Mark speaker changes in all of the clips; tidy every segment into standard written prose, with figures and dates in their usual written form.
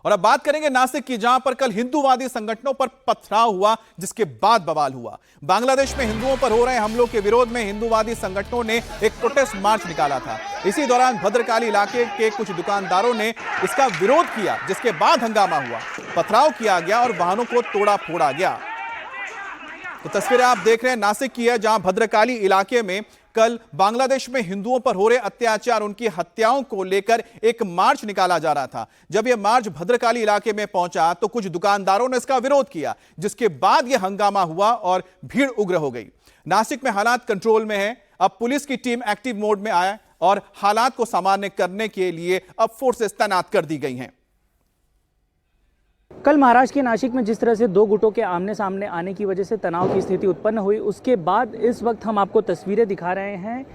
Speaker 1: और अब बात करेंगे नासिक की, जहां पर कल हिंदूवादी संगठनों पर पथराव हुआ, जिसके बाद बवाल हुआ। बांग्लादेश में हिंदुओं पर हो रहे हमलों के विरोध में हिंदूवादी संगठनों ने एक प्रोटेस्ट मार्च निकाला था। इसी दौरान भद्रकाली इलाके के कुछ दुकानदारों ने इसका विरोध किया, जिसके बाद हंगामा हुआ, पथराव किया गया और वाहनों को तोड़ा फोड़ा गया। तो तस्वीरें आप देख रहे हैं नासिक की है, जहां भद्रकाली इलाके में कल बांग्लादेश में हिंदुओं पर हो रहे अत्याचार, उनकी हत्याओं को लेकर एक मार्च निकाला जा रहा था। जब यह मार्च भद्रकाली इलाके में पहुंचा तो कुछ दुकानदारों ने इसका विरोध किया, जिसके बाद यह हंगामा हुआ और भीड़ उग्र हो गई। नासिक में हालात कंट्रोल में है। अब पुलिस की टीम एक्टिव मोड में आया और हालात को सामान्य करने के लिए अब फोर्सेस तैनात कर दी गई हैं।
Speaker 2: कल महाराष्ट्र के नासिक में जिस तरह से दो गुटों के आमने सामने आने की वजह से तनाव की स्थिति उत्पन्न हुई, उसके बाद इस वक्त हम आपको तस्वीरें दिखा रहे हैं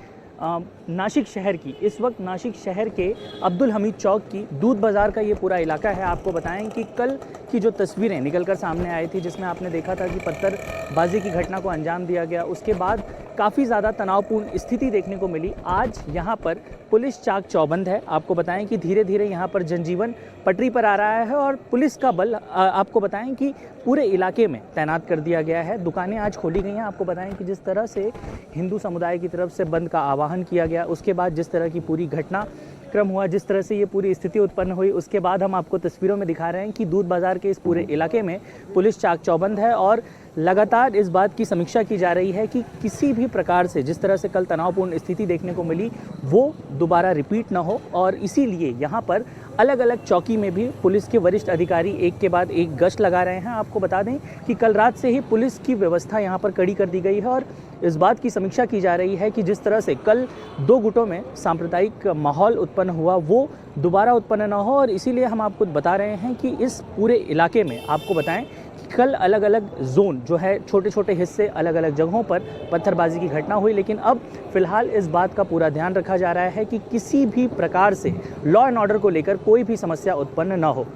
Speaker 2: नासिक शहर की। इस वक्त नासिक शहर के अब्दुल हमीद चौक की, दूध बाज़ार का ये पूरा इलाका है। आपको बताएं कि कल की जो तस्वीरें निकलकर सामने आई थी, जिसमें आपने देखा था कि पत्थरबाजी की घटना को अंजाम दिया गया, उसके बाद काफ़ी ज़्यादा तनावपूर्ण स्थिति देखने को मिली। आज यहाँ पर पुलिस चाक चौबंद है। आपको बताएं कि धीरे धीरे यहाँ पर जनजीवन पटरी पर आ रहा है और पुलिस का बल आपको बताएं कि पूरे इलाके में तैनात कर दिया गया है। दुकानें आज खोली गई हैं। आपको बताएं कि जिस तरह से हिंदू समुदाय की तरफ से बंद का आह्वान किया गया, उसके बाद जिस तरह की पूरी घटना क्रम हुआ, जिस तरह से ये पूरी स्थिति उत्पन्न हुई, उसके बाद हम आपको तस्वीरों में दिखा रहे हैं कि दूध बाजार के इस पूरे इलाके में पुलिस चाक चौबंद है और लगातार इस बात की समीक्षा की जा रही है कि किसी भी प्रकार से जिस तरह से कल तनावपूर्ण स्थिति देखने को मिली वो दोबारा रिपीट ना हो। और इसीलिए यहाँ पर अलग अलग चौकी में भी पुलिस के वरिष्ठ अधिकारी एक के बाद एक गश्त लगा रहे हैं। आपको बता दें कि कल रात से ही पुलिस की व्यवस्था यहाँ पर कड़ी कर दी गई है और इस बात की समीक्षा की जा रही है कि जिस तरह से कल दो गुटों में सांप्रदायिक माहौल उत्पन्न हुआ वो दोबारा उत्पन्न न हो। और इसीलिए हम आपको बता रहे हैं कि इस पूरे इलाके में आपको बताएं कल अलग अलग जोन जो है, छोटे छोटे हिस्से अलग अलग जगहों पर पत्थरबाजी की घटना हुई, लेकिन अब फिलहाल इस बात का पूरा ध्यान रखा जा रहा है कि किसी भी प्रकार से लॉ एंड ऑर्डर को लेकर कोई भी समस्या उत्पन्न न हो।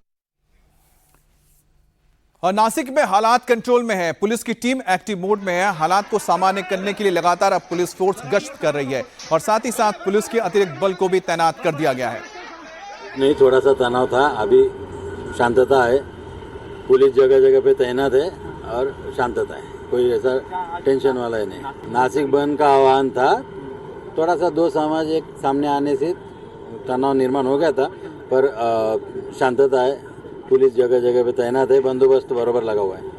Speaker 1: और नासिक में हालात कंट्रोल में है, पुलिस की टीम एक्टिव मोड में है। हालात को सामान्य करने के लिए लगातार अब पुलिस फोर्स गश्त कर रही है और साथ ही साथ पुलिस के अतिरिक्त बल को भी तैनात कर दिया गया है।
Speaker 3: नहीं, थोड़ा सा तनाव था, अभी शांतता है। पुलिस जगह जगह पे तैनात है और शांतता है, कोई ऐसा टेंशन वाला है नहीं। नासिक बंद का आह्वान था, थोड़ा सा दो समाज एक सामने आने से तनाव निर्माण हो गया था, पर शांतता है। पुलिस जगह जगह पे तैनात है, बंदोबस्त बराबर लगा हुआ है।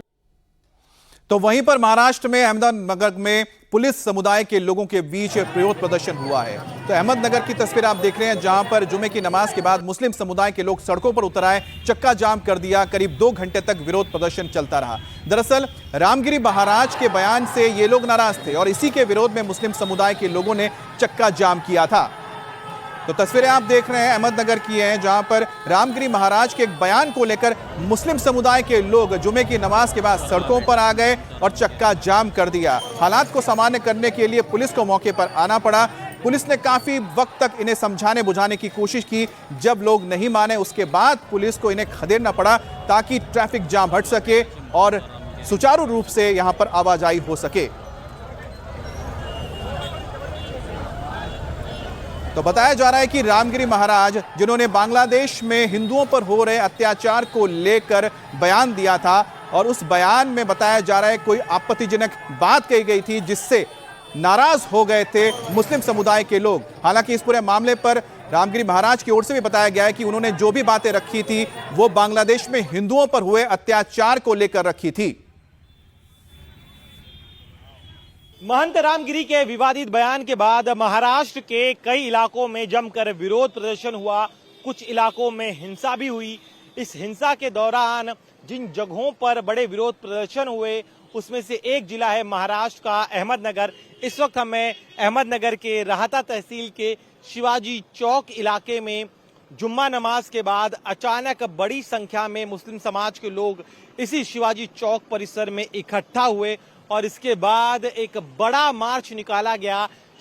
Speaker 1: तो वहीं पर महाराष्ट्र में अहमदनगर में पुलिस समुदाय के लोगों के बीच विरोध प्रदर्शन हुआ है। तो अहमदनगर की तस्वीर आप देख रहे हैं, जहां पर जुमे की नमाज के बाद मुस्लिम समुदाय के लोग सड़कों पर उतर आए, चक्का जाम कर दिया। करीब 2 घंटे तक विरोध प्रदर्शन चलता रहा। दरअसल रामगिरी महाराज के बयान से ये लोग नाराज थे और इसी के विरोध में मुस्लिम समुदाय के लोगों ने चक्का जाम किया था। तो तस्वीरें आप देख रहे हैं अहमदनगर की हैं, जहां पर रामगिरी महाराज के एक बयान को लेकर मुस्लिम समुदाय के लोग जुमे की नमाज के बाद सड़कों पर आ गए और चक्का जाम कर दिया। हालात को सामान्य करने के लिए पुलिस को मौके पर आना पड़ा। पुलिस ने काफी वक्त तक इन्हें समझाने बुझाने की कोशिश की। जब लोग नहीं माने, उसके बाद पुलिस को इन्हें खदेड़ना पड़ा ताकि ट्रैफिक जाम हट सके और सुचारू रूप से यहां पर आवाजाही हो सके। तो बताया जा रहा है कि रामगिरी महाराज, जिन्होंने बांग्लादेश में हिंदुओं पर हो रहे अत्याचार को लेकर बयान दिया था और उस बयान में बताया जा रहा है कोई आपत्तिजनक बात कही गई थी, जिससे नाराज हो गए थे मुस्लिम समुदाय के लोग। हालांकि इस पूरे मामले पर रामगिरी महाराज की ओर से भी बताया गया है कि उन्होंने जो भी बातें रखी थी वो बांग्लादेश में हिंदुओं पर हुए अत्याचार को लेकर रखी थी।
Speaker 4: महंत रामगिरी के विवादित बयान के बाद महाराष्ट्र के कई इलाकों में जमकर विरोध प्रदर्शन हुआ। कुछ इलाकों में हिंसा भी हुई। इस हिंसा के दौरान जिन जगहों पर बड़े विरोध प्रदर्शन हुए उसमें से एक जिला है महाराष्ट्र का अहमदनगर। इस वक्त हमें अहमदनगर के राहता तहसील के शिवाजी चौक इलाके में जुम्मा नमाज के बाद अचानक बड़ी संख्या में मुस्लिम समाज के लोग इसी शिवाजी चौक परिसर में इकट्ठा हुए और इसके बाद एक बड़ा मार्च निकाला गया